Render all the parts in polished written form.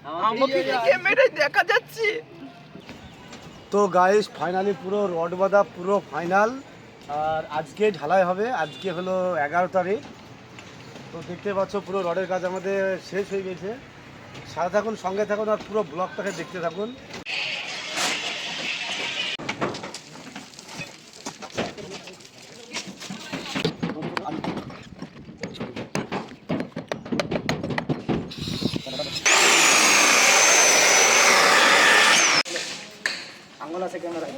আমাকে ক্যামেরায় দেখা যাচ্ছে। তো গাইস ফাইনালি পুরো রড বাঁধা পুরো ফাইনাল। আর আজকে ঢালাই হবে, আজকে হলো 11 তারিখ। তো দেখতে পাচ্ছ পুরো রডের কাজ আমাদের শেষ হয়ে গেছে। সাথে থাকুন, সঙ্গে থাকুন, আর পুরো ব্লগটাকে দেখতে থাকুন। আঙ্গুল আছে ক্যামেরায়।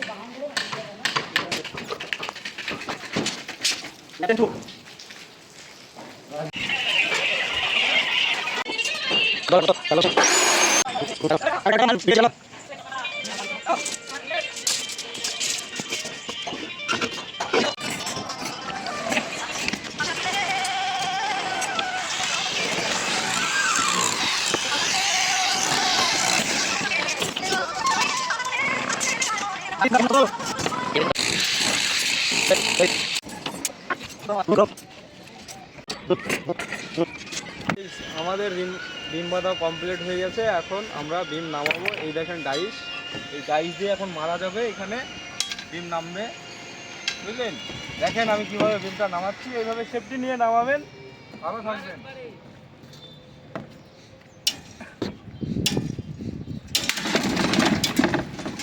আমাদের বিম বাঁধা কমপ্লিট হয়ে গেছে। এখন আমরা বিম নামাবো। এই দেখেন ডাইস, এই ডাইস দিয়ে এখন মারা যাবে। এখানে বিম নামবে, বুঝলেন? দেখেন আমি কিভাবে বিমটা নামাচ্ছি। এইভাবে সেফটি নিয়ে নামাবেন, ভালো থাকবেন।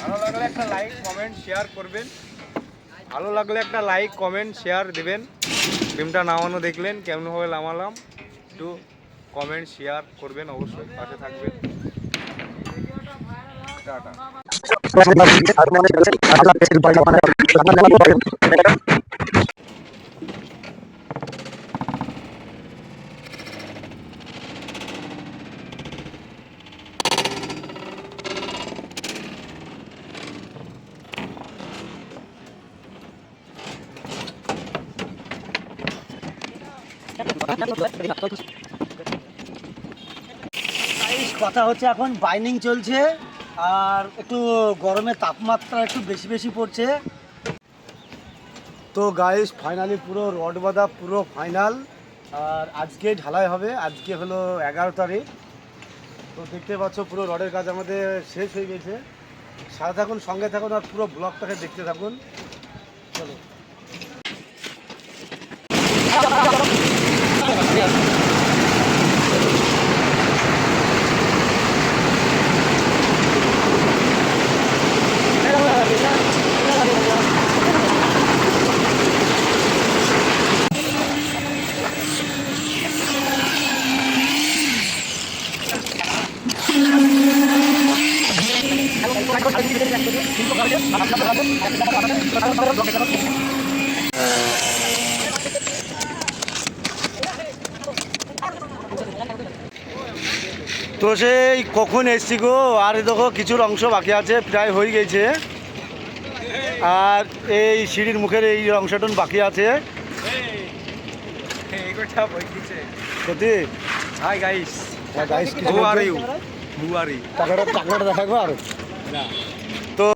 ভালো লাগলে একটা লাইক কমেন্ট শেয়ার করবেন। ভালো লাগলে একটা লাইক কমেন্ট শেয়ার দেবেন। বিমটা নামানো দেখলেন কেমনভাবে নামালাম, একটু কমেন্ট শেয়ার করবেন, অবশ্যই পাশে থাকবেন। টাটা। কথা হচ্ছে এখন বাইন্ডিং চলছে, আর একটু গরমের তাপমাত্রা একটু বেশি বেশি পড়ছে। তো গাইস ফাইনালি পুরো রড বাঁধা পুরো ফাইনাল। আর আজকে ঢালাই হবে, আজকে হলো 11 তারিখ। তো দেখতে পাচ্ছ পুরো রডের কাজ আমাদের শেষ হয়ে গেছে। সাথে থাকুন, সঙ্গে থাকুন, আর পুরো ব্লগটাকে দেখতে থাকুন। চলো। তো সেই কখন এসছি গো, আর দেখো কিছুর অংশ বাকি আছে, প্রায় হয়ে গেছে। আর এই সিঁড়ির মুখের এই অংশটা বাকি আছে। সত্যি hi guys, guys who are you? Who are you? টাকাটা দেখাবো আর তো